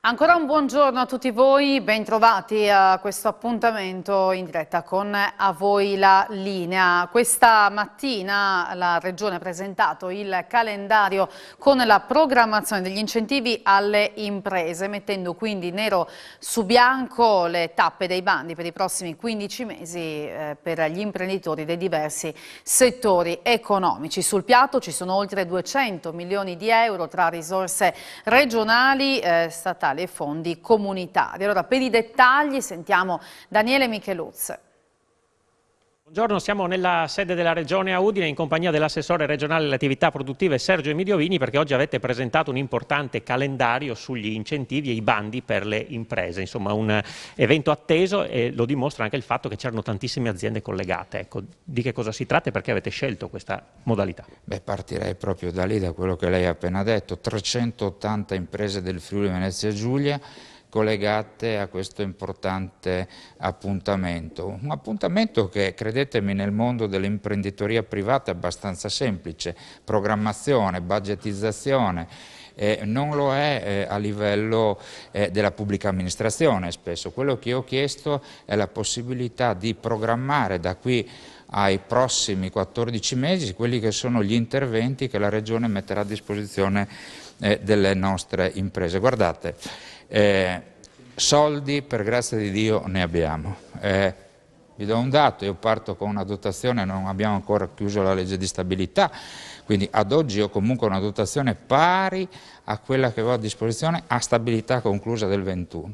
Ancora un buongiorno a tutti voi, ben trovati a questo appuntamento in diretta con A Voi la Linea. Questa mattina la Regione ha presentato il calendario con la programmazione degli incentivi alle imprese, mettendo quindi nero su bianco le tappe dei bandi per i prossimi 15 mesi per gli imprenditori dei diversi settori economici. Sul piatto ci sono oltre 200 milioni di euro tra risorse regionali, statali e fondi comunitari. Allora, per i dettagli sentiamo Daniele Micheluz. Buongiorno, siamo nella sede della Regione a Udine in compagnia dell'assessore regionale alle attività produttive Sergio Emidiovini, perché oggi avete presentato un importante calendario sugli incentivi e i bandi per le imprese, insomma un evento atteso, e lo dimostra anche il fatto che c'erano tantissime aziende collegate. Ecco, di che cosa si tratta e perché avete scelto questa modalità? Beh, partirei proprio da lì, da quello che lei ha appena detto: 380 imprese del Friuli Venezia Giulia collegate a questo importante appuntamento. Un appuntamento che, credetemi, nel mondo dell'imprenditoria privata è abbastanza semplice: programmazione, budgetizzazione. Non lo è a livello della pubblica amministrazione spesso. Quello che io ho chiesto è la possibilità di programmare da qui ai prossimi 14 mesi quelli che sono gli interventi che la Regione metterà a disposizione delle nostre imprese. Guardate, soldi per grazia di Dio ne abbiamo. Vi do un dato: io parto con una dotazione, non abbiamo ancora chiuso la legge di stabilità, quindi ad oggi ho comunque una dotazione pari a quella che ho a disposizione a stabilità conclusa del 21.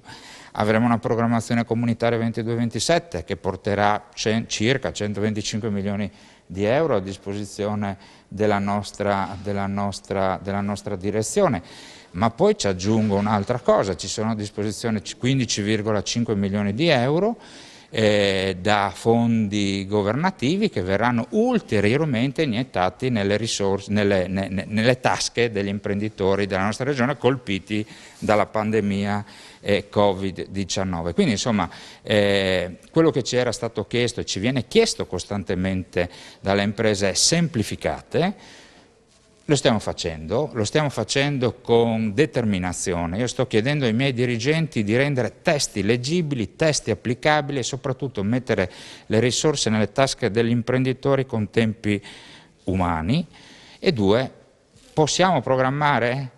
Avremo una programmazione comunitaria 22-27 che porterà circa 125 milioni di euro a disposizione della nostra direzione. Ma poi ci aggiungo un'altra cosa: ci sono a disposizione 15,5 milioni di euro da fondi governativi che verranno ulteriormente iniettati nelle tasche degli imprenditori della nostra regione colpiti dalla pandemia Covid-19. Quindi insomma quello che ci era stato chiesto e ci viene chiesto costantemente dalle imprese è semplificate. Lo stiamo facendo con determinazione. Io sto chiedendo ai miei dirigenti di rendere testi leggibili, testi applicabili e soprattutto mettere le risorse nelle tasche degli imprenditori con tempi umani. E due, possiamo programmare?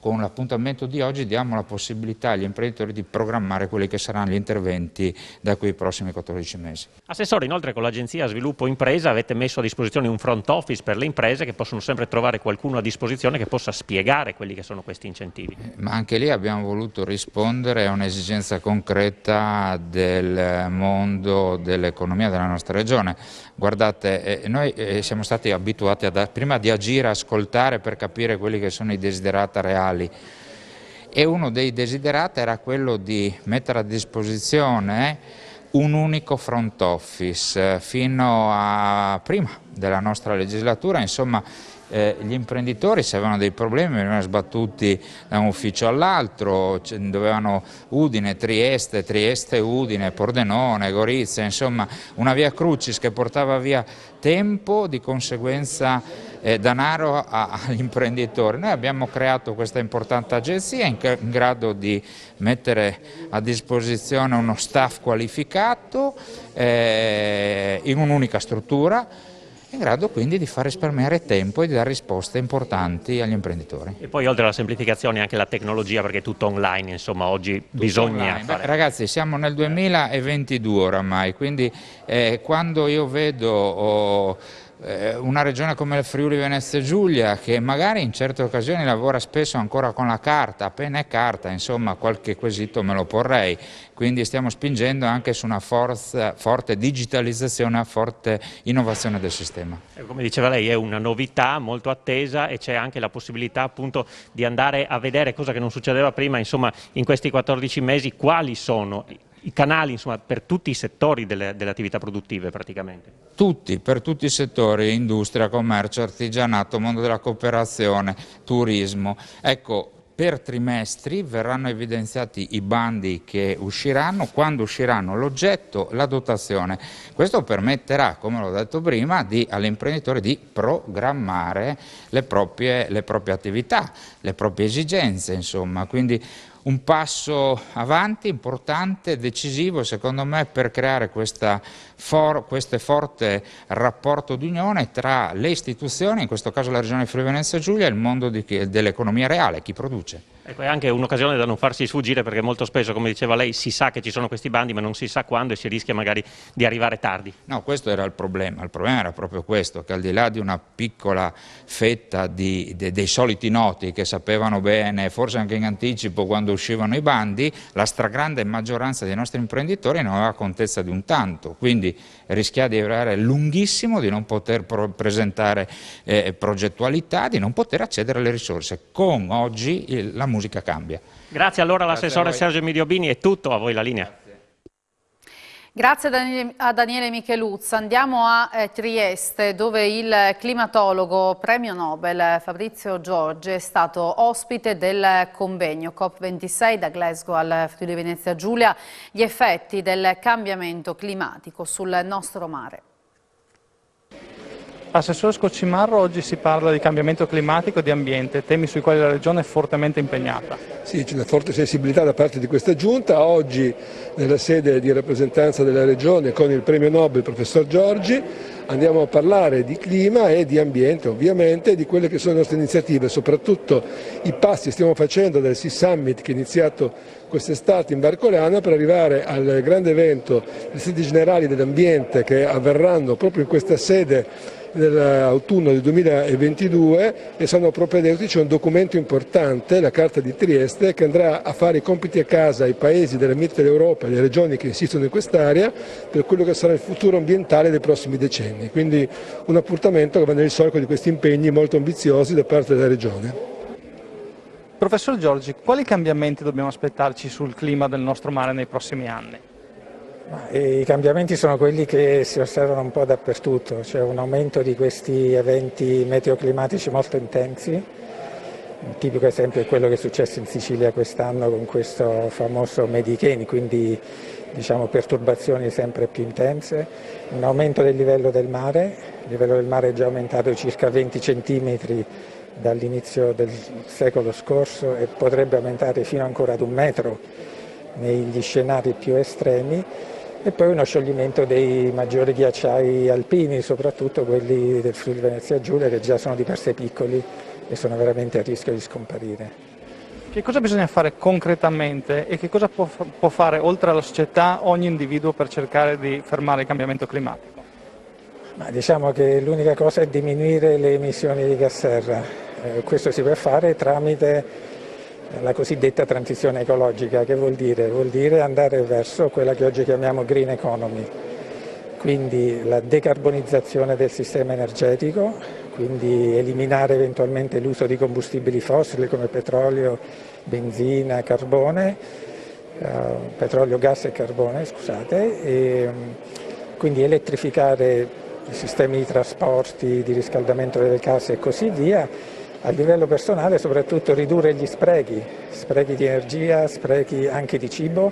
Con l'appuntamento di oggi diamo la possibilità agli imprenditori di programmare quelli che saranno gli interventi da qui ai prossimi 14 mesi. Assessore, inoltre con l'Agenzia Sviluppo Impresa avete messo a disposizione un front office per le imprese che possono sempre trovare qualcuno a disposizione che possa spiegare quelli che sono questi incentivi. Ma anche lì abbiamo voluto rispondere a un'esigenza concreta del mondo dell'economia della nostra regione. Guardate, noi siamo stati abituati prima di agire, a ascoltare per capire quelli che sono i desiderata reali. E uno dei desiderata era quello di mettere a disposizione un unico front office. Fino a prima della nostra legislatura, insomma, gli imprenditori, se avevano dei problemi, venivano sbattuti da un ufficio all'altro, dovevano Udine, Trieste, Udine, Pordenone, Gorizia, insomma una via crucis che portava via tempo, di conseguenza denaro agli imprenditori. Noi abbiamo creato questa importante agenzia in grado di mettere a disposizione uno staff qualificato in un'unica struttura, in grado quindi di far risparmiare tempo e di dare risposte importanti agli imprenditori. E poi oltre alla semplificazione anche la tecnologia, perché è tutto online, insomma oggi bisogna fare... Beh, ragazzi, siamo nel 2022 oramai, quindi quando io vedo una regione come il Friuli Venezia Giulia, che magari in certe occasioni lavora spesso ancora con la carta, penna e carta, insomma qualche quesito me lo porrei, quindi stiamo spingendo anche su una forte digitalizzazione, una forte innovazione del sistema. Come diceva lei, è una novità molto attesa e c'è anche la possibilità appunto di andare a vedere, cosa che non succedeva prima, insomma in questi 14 mesi, quali sono i canali, insomma, per tutti i settori delle attività produttive praticamente. Per tutti i settori: industria, commercio, artigianato, mondo della cooperazione, turismo. Ecco, per trimestri verranno evidenziati i bandi che usciranno, quando usciranno l'oggetto, la dotazione. Questo permetterà, come l'ho detto prima, agli imprenditori di programmare le proprie attività, le proprie esigenze, insomma. Quindi un passo avanti importante, decisivo secondo me, per creare questo forte rapporto d'unione tra le istituzioni, in questo caso la Regione Friuli Venezia Giulia, e il mondo dell'economia reale, chi produce. Ecco, è anche un'occasione da non farsi sfuggire, perché molto spesso, come diceva lei, si sa che ci sono questi bandi ma non si sa quando e si rischia magari di arrivare tardi. No, questo era il problema era proprio questo, che al di là di una piccola fetta dei soliti noti che sapevano bene, forse anche in anticipo quando uscivano i bandi, la stragrande maggioranza dei nostri imprenditori non aveva contezza di un tanto, quindi rischia di arrivare lunghissimo, di non poter presentare progettualità, di non poter accedere alle risorse. Con oggi la musica cambia. Grazie allora all'assessore Sergio Emidiobini, è tutto, a voi la linea. Grazie a Daniele Micheluzza. Andiamo a Trieste, dove il climatologo premio Nobel Fabrizio Giorgi è stato ospite del convegno COP26 da Glasgow al Friuli Venezia Giulia, gli effetti del cambiamento climatico sul nostro mare. Assessore Scoccimarro, oggi si parla di cambiamento climatico e di ambiente, temi sui quali la Regione è fortemente impegnata. Sì, c'è una forte sensibilità da parte di questa Giunta. Oggi nella sede di rappresentanza della Regione con il premio Nobel professor Giorgi andiamo a parlare di clima e di ambiente, ovviamente, e di quelle che sono le nostre iniziative, soprattutto i passi che stiamo facendo dal Sea Summit che è iniziato quest'estate in Barcolana per arrivare al grande evento dei Stati Generali dell'Ambiente che avverranno proprio in questa sede nell'autunno del 2022 e sono propedeutici a un documento importante, la Carta di Trieste, che andrà a fare i compiti a casa ai paesi della metà dell'Europa e alle regioni che insistono in quest'area per quello che sarà il futuro ambientale dei prossimi decenni. Quindi un appuntamento che va nel solco di questi impegni molto ambiziosi da parte della Regione. Professor Giorgi, quali cambiamenti dobbiamo aspettarci sul clima del nostro mare nei prossimi anni? I cambiamenti sono quelli che si osservano un po' dappertutto, c'è un aumento di questi eventi meteoclimatici molto intensi. Un tipico esempio è quello che è successo in Sicilia quest'anno con questo famoso Medicane, quindi diciamo perturbazioni sempre più intense, un aumento del livello del mare, il livello del mare è già aumentato di circa 20 centimetri dall'inizio del secolo scorso e potrebbe aumentare fino ancora ad 1 metro negli scenari più estremi. E poi uno scioglimento dei maggiori ghiacciai alpini, soprattutto quelli del Friuli Venezia Giulia, che già sono di per sé piccoli e sono veramente a rischio di scomparire. Che cosa bisogna fare concretamente e che cosa può fare, oltre alla società, ogni individuo per cercare di fermare il cambiamento climatico? Ma diciamo che l'unica cosa è diminuire le emissioni di gas serra. Questo si può fare tramite la cosiddetta transizione ecologica, che vuol dire? Vuol dire andare verso quella che oggi chiamiamo green economy, quindi la decarbonizzazione del sistema energetico, quindi eliminare eventualmente l'uso di combustibili fossili come petrolio, benzina, carbone, petrolio, gas e carbone, scusate, e quindi elettrificare i sistemi di trasporti, di riscaldamento delle case e così via. A livello personale soprattutto ridurre gli sprechi di energia, sprechi anche di cibo,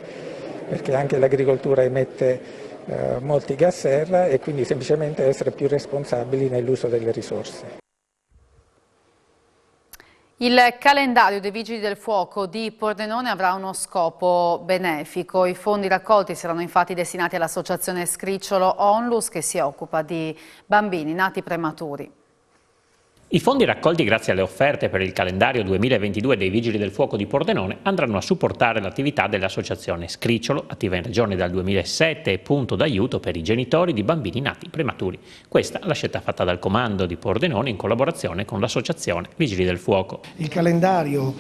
perché anche l'agricoltura emette molti gas serra e quindi semplicemente essere più responsabili nell'uso delle risorse. Il calendario dei Vigili del Fuoco di Pordenone avrà uno scopo benefico. I fondi raccolti saranno infatti destinati all'associazione Scricciolo Onlus che si occupa di bambini nati prematuri. I fondi raccolti grazie alle offerte per il calendario 2022 dei Vigili del Fuoco di Pordenone andranno a supportare l'attività dell'associazione Scricciolo, attiva in regione dal 2007 e punto d'aiuto per i genitori di bambini nati prematuri. Questa è la scelta fatta dal comando di Pordenone in collaborazione con l'associazione Vigili del Fuoco. Il calendario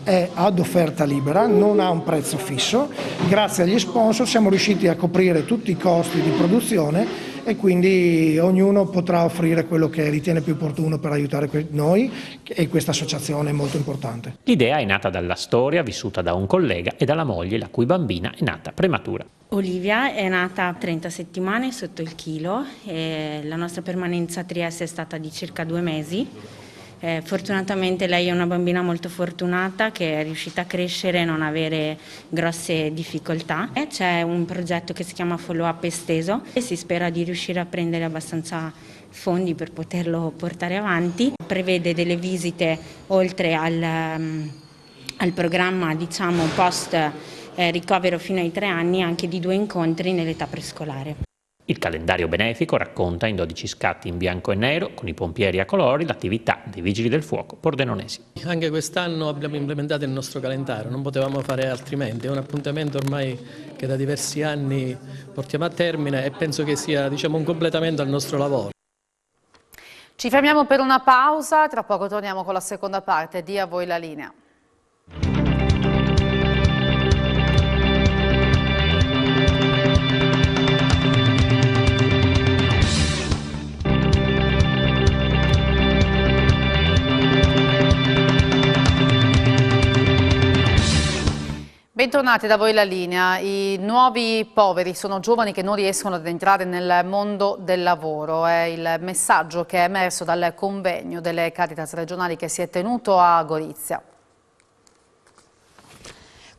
è ad offerta libera, non ha un prezzo fisso. Grazie agli sponsor siamo riusciti a coprire tutti i costi di produzione e quindi ognuno potrà offrire quello che ritiene più opportuno per aiutare noi e questa associazione è molto importante. L'idea è nata dalla storia vissuta da un collega e dalla moglie la cui bambina è nata prematura. Olivia è nata a 30 settimane sotto il chilo e la nostra permanenza a Trieste è stata di circa 2 mesi Fortunatamente lei è una bambina molto fortunata che è riuscita a crescere e non avere grosse difficoltà. C'è un progetto che si chiama Follow Up Esteso e si spera di riuscire a prendere abbastanza fondi per poterlo portare avanti. Prevede delle visite oltre al programma, diciamo, post ricovero fino ai 3 anni, anche di 2 incontri nell'età prescolare. Il calendario benefico racconta in 12 scatti in bianco e nero, con i pompieri a colori, l'attività dei Vigili del Fuoco pordenonesi. Anche quest'anno abbiamo implementato il nostro calendario, non potevamo fare altrimenti, è un appuntamento ormai che da diversi anni portiamo a termine e penso che sia, diciamo, un completamento al nostro lavoro. Ci fermiamo per una pausa, tra poco torniamo con la seconda parte di A voi la linea. Bentornati da voi la linea. I nuovi poveri sono giovani che non riescono ad entrare nel mondo del lavoro. È il messaggio che è emerso dal convegno delle Caritas regionali che si è tenuto a Gorizia.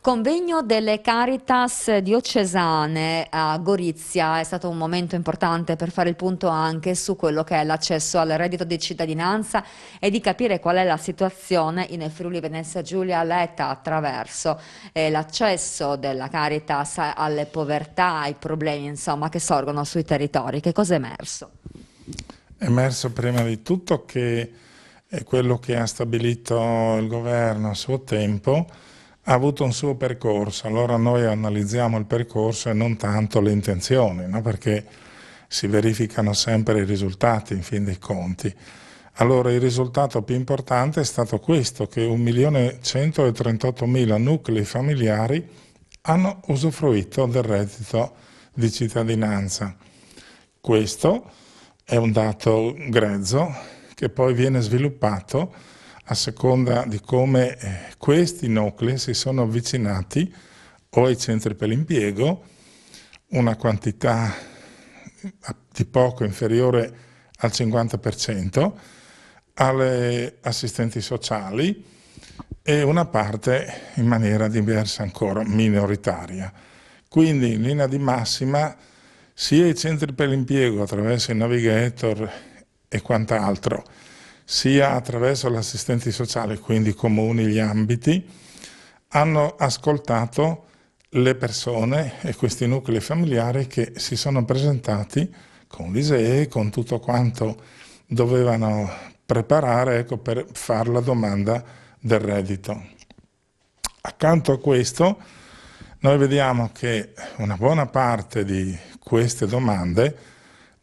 Convegno delle Caritas diocesane a Gorizia è stato un momento importante per fare il punto anche su quello che è l'accesso al reddito di cittadinanza e di capire qual è la situazione in Friuli Venezia Giulia letta attraverso l'accesso della Caritas alle povertà, ai problemi insomma che sorgono sui territori. Che cosa è emerso? È emerso prima di tutto che è quello che ha stabilito il governo a suo tempo ha avuto un suo percorso, allora noi analizziamo il percorso e non tanto le intenzioni, no? Perché si verificano sempre i risultati in fin dei conti. Allora il risultato più importante è stato questo, che 1.138.000 nuclei familiari hanno usufruito del reddito di cittadinanza. Questo è un dato grezzo che poi viene sviluppato a seconda di come questi nuclei si sono avvicinati o ai centri per l'impiego, una quantità di poco inferiore al 50%, alle assistenti sociali e una parte in maniera diversa ancora minoritaria. Quindi in linea di massima sia i centri per l'impiego attraverso i navigator e quant'altro, sia attraverso gli assistenti sociali, quindi i comuni, gli ambiti, hanno ascoltato le persone e questi nuclei familiari che si sono presentati con l'ISEE, con tutto quanto dovevano preparare, ecco, per fare la domanda del reddito. Accanto a questo noi vediamo che una buona parte di queste domande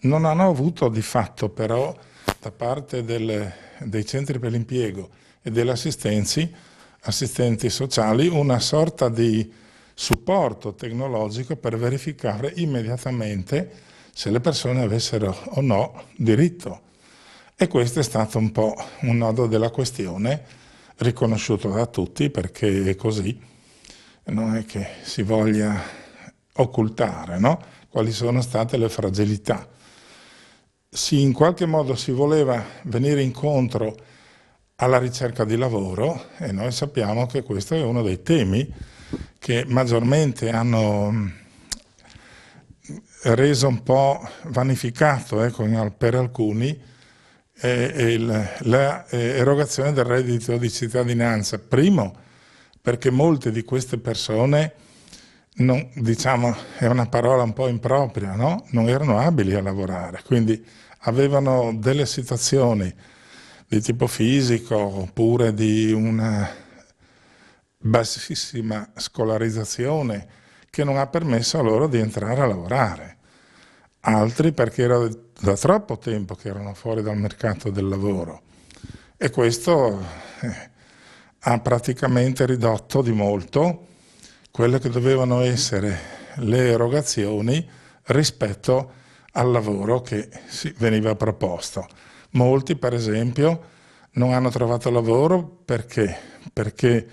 non hanno avuto di fatto però da parte dei centri per l'impiego e delle assistenti sociali una sorta di supporto tecnologico per verificare immediatamente se le persone avessero o no diritto. E questo è stato un po' un nodo della questione, riconosciuto da tutti perché è così, non è che si voglia occultare, no? Quali sono state le fragilità. In qualche modo si voleva venire incontro alla ricerca di lavoro e noi sappiamo che questo è uno dei temi che maggiormente hanno reso un po' vanificato per alcuni l'erogazione del reddito di cittadinanza. Primo, perché molte di queste persone, diciamo, è una parola un po' impropria, no? Non erano abili a lavorare, quindi avevano delle situazioni di tipo fisico oppure di una bassissima scolarizzazione che non ha permesso a loro di entrare a lavorare. Altri perché era da troppo tempo che erano fuori dal mercato del lavoro e questo ha praticamente ridotto di molto quelle che dovevano essere le erogazioni rispetto al lavoro che veniva proposto. Molti, per esempio, non hanno trovato lavoro perché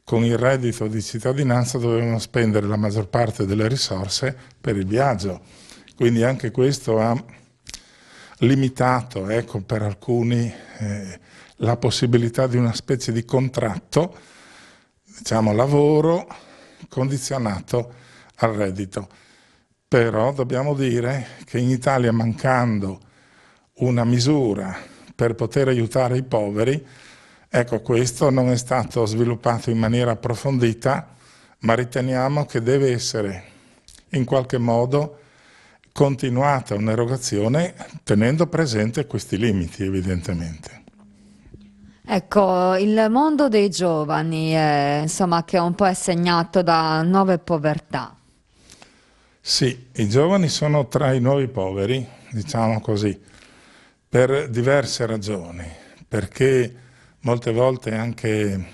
con il reddito di cittadinanza dovevano spendere la maggior parte delle risorse per il viaggio. Quindi anche questo ha limitato, ecco, per alcuni la possibilità di una specie di contratto, diciamo lavoro condizionato al reddito. Però dobbiamo dire che in Italia, mancando una misura per poter aiutare i poveri, ecco, questo non è stato sviluppato in maniera approfondita, ma riteniamo che deve essere in qualche modo continuata un'erogazione tenendo presente questi limiti, evidentemente. Ecco, il mondo dei giovani, insomma, che un po' è segnato da nuove povertà. Sì, i giovani sono tra i nuovi poveri, diciamo così, per diverse ragioni, perché molte volte anche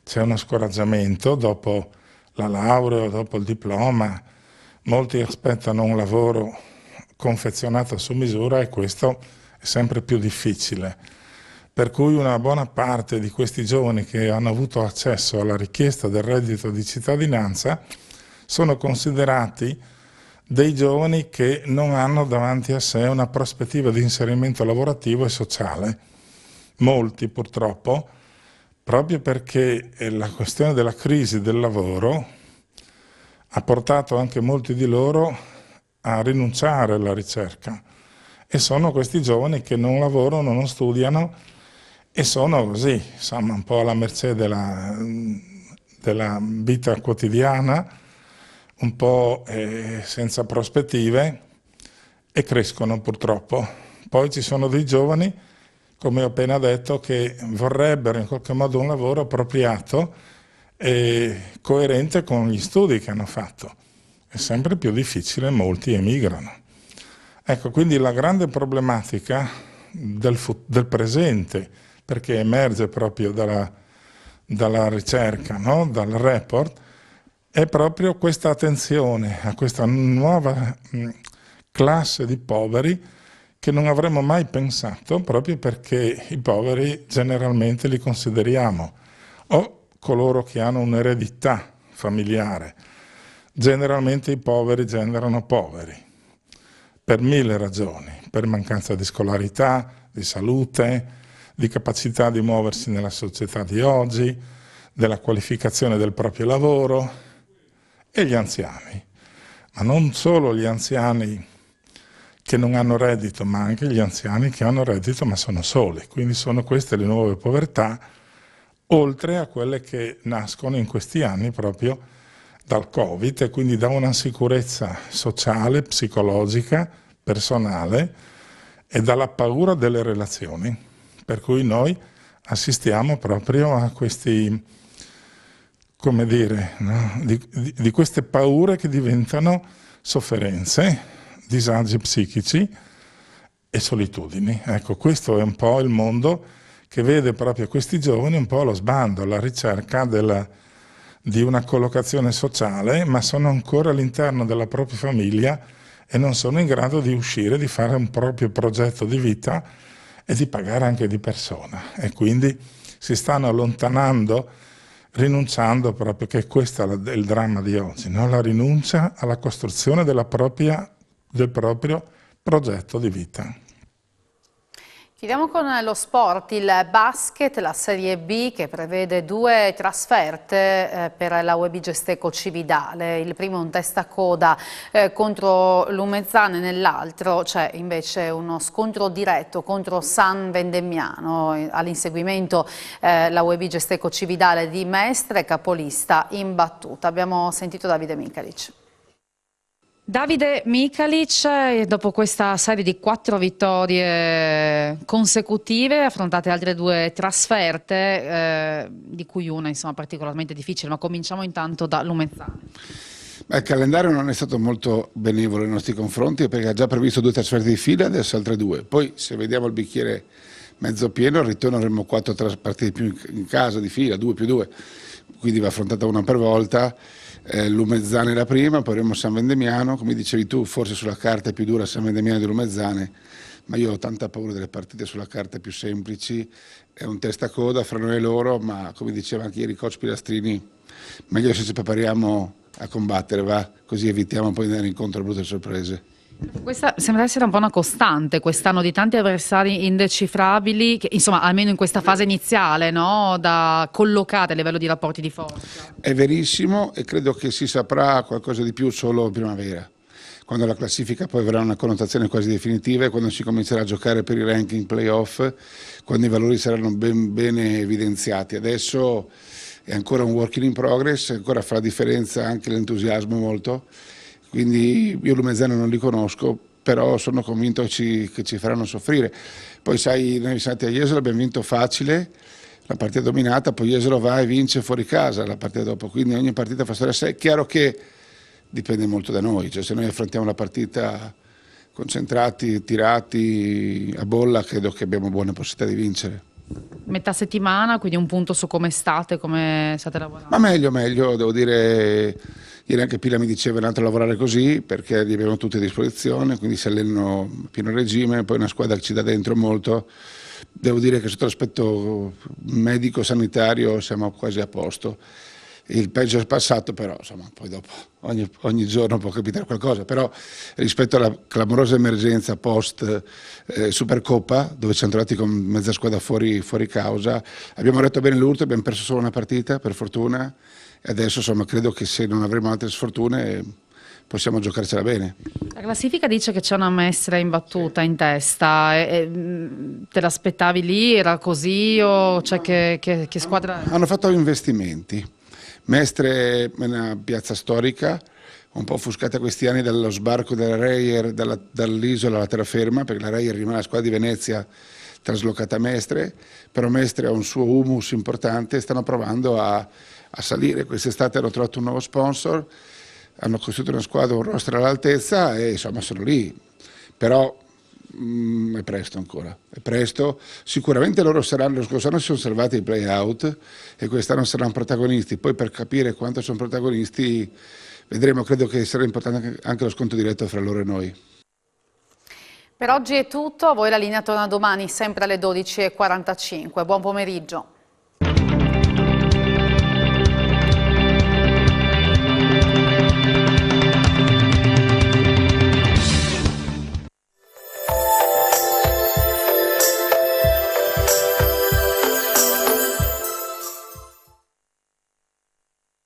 c'è uno scoraggiamento dopo la laurea, dopo il diploma, molti aspettano un lavoro confezionato su misura e questo è sempre più difficile. Per cui una buona parte di questi giovani che hanno avuto accesso alla richiesta del reddito di cittadinanza sono considerati dei giovani che non hanno davanti a sé una prospettiva di inserimento lavorativo e sociale. Molti purtroppo, proprio perché la questione della crisi del lavoro ha portato anche molti di loro a rinunciare alla ricerca e sono questi giovani che non lavorano, non studiano e sono così, insomma, un po' alla mercé della vita quotidiana, un po' senza prospettive e crescono purtroppo. Poi ci sono dei giovani, come ho appena detto, che vorrebbero in qualche modo un lavoro appropriato e coerente con gli studi che hanno fatto. È sempre più difficile, molti emigrano. Ecco, quindi la grande problematica del presente, perché emerge proprio dalla ricerca, no? Dal report, è proprio questa attenzione a questa nuova classe di poveri che non avremmo mai pensato, proprio perché i poveri generalmente li consideriamo o coloro che hanno un'eredità familiare. Generalmente i poveri generano poveri, per mille ragioni, per mancanza di scolarità, di salute, di capacità di muoversi nella società di oggi, della qualificazione del proprio lavoro, e gli anziani. Ma non solo gli anziani che non hanno reddito, ma anche gli anziani che hanno reddito ma sono soli. Quindi sono queste le nuove povertà, oltre a quelle che nascono in questi anni proprio dal Covid e quindi da una insicurezza sociale, psicologica, personale e dalla paura delle relazioni. Per cui noi assistiamo proprio a questi, come dire, no? di queste paure che diventano sofferenze, disagi psichici e solitudini. Ecco, questo è un po' il mondo che vede proprio questi giovani un po' allo sbando, alla ricerca di una collocazione sociale, ma sono ancora all'interno della propria famiglia e non sono in grado di uscire, di fare un proprio progetto di vita e di pagare anche di persona. E quindi si stanno allontanando, rinunciando proprio, che questo è il dramma di oggi, no? La rinuncia alla costruzione del proprio progetto di vita. Chiudiamo con lo sport, il basket, la Serie B che prevede 2 trasferte per la UEB Gesteco Cividale. Il primo è un testacoda contro Lumezzane, nell'altro c'è invece uno scontro diretto contro San Vendemmiano. All'inseguimento la UEB Gesteco Cividale di Mestre, capolista in battuta. Abbiamo sentito Davide Micalic. Davide Micalic, dopo questa serie di 4 vittorie consecutive, affrontate altre 2 trasferte, di cui una insomma particolarmente difficile, ma cominciamo intanto da Lumezzane. Il calendario non è stato molto benevolo nei nostri confronti perché ha già previsto 2 trasferte di fila, adesso altre 2. Poi se vediamo il bicchiere mezzo pieno, al ritorno avremo 4 partite più in casa di fila, 2+2, quindi va affrontata una per volta. Lumezzane la prima, poi avremo San Vendemmiano, come dicevi tu, forse sulla carta è più dura San Vendemmiano di Lumezzane, ma io ho tanta paura delle partite sulla carta più semplici, è un testacoda fra noi e loro, ma come diceva anche ieri coach Pilastrini, meglio se ci prepariamo a combattere, va? Così evitiamo poi di andare incontro a brutte sorprese. Questa sembra essere un po' una costante quest'anno di tanti avversari indecifrabili, che, insomma, almeno in questa fase iniziale, no? Da collocare a livello di rapporti di forza. È verissimo e credo che si saprà qualcosa di più solo in primavera, quando la classifica poi avrà una connotazione quasi definitiva e quando si comincerà a giocare per i ranking playoff, quando i valori saranno bene evidenziati. Adesso è ancora un work in progress, ancora fa la differenza anche l'entusiasmo molto. Quindi io Lumezzane non li conosco, però sono convinto che ci faranno soffrire. Poi sai, noi siamo andati a Jesolo, abbiamo vinto facile, la partita dominata, poi Jesolo va e vince fuori casa la partita dopo, quindi ogni partita fa storia a sé. È chiaro che dipende molto da noi, cioè se noi affrontiamo la partita concentrati, tirati a bolla, credo che abbiamo buone possibilità di vincere. Metà settimana, quindi un punto su come state lavorando? Ma meglio, devo dire, ieri anche Pila mi diceva è andato a lavorare così perché li abbiamo tutti a disposizione, quindi si allenano a pieno regime, poi una squadra che ci dà dentro molto. Devo dire che sotto l'aspetto medico-sanitario siamo quasi a posto. Il peggio è passato, però insomma, poi dopo ogni giorno può capitare qualcosa, però rispetto alla clamorosa emergenza post Supercoppa, dove ci siamo trovati con mezza squadra fuori causa, abbiamo retto bene l'urto, abbiamo perso solo una partita per fortuna e adesso insomma credo che se non avremo altre sfortune possiamo giocarcela bene. La classifica dice che c'è una Mestre imbattuta in testa, te l'aspettavi lì? Era così o cioè che squadra è? Hanno fatto investimenti. Mestre è una piazza storica, un po' offuscata questi anni dallo sbarco della Reyer dall'isola alla terraferma, perché la Reyer rimane la squadra di Venezia traslocata a Mestre, però Mestre ha un suo humus importante e stanno provando a salire. Quest'estate hanno trovato un nuovo sponsor, hanno costruito una squadra, un roster all'altezza e insomma sono lì, però è presto ancora, è presto. Sicuramente loro saranno, lo scorso anno si sono salvati i play-out e quest'anno saranno protagonisti, poi per capire quanto sono protagonisti vedremo, credo che sarà importante anche lo scontro diretto fra loro e noi. Per oggi è tutto, a voi la linea torna domani sempre alle 12:45, buon pomeriggio.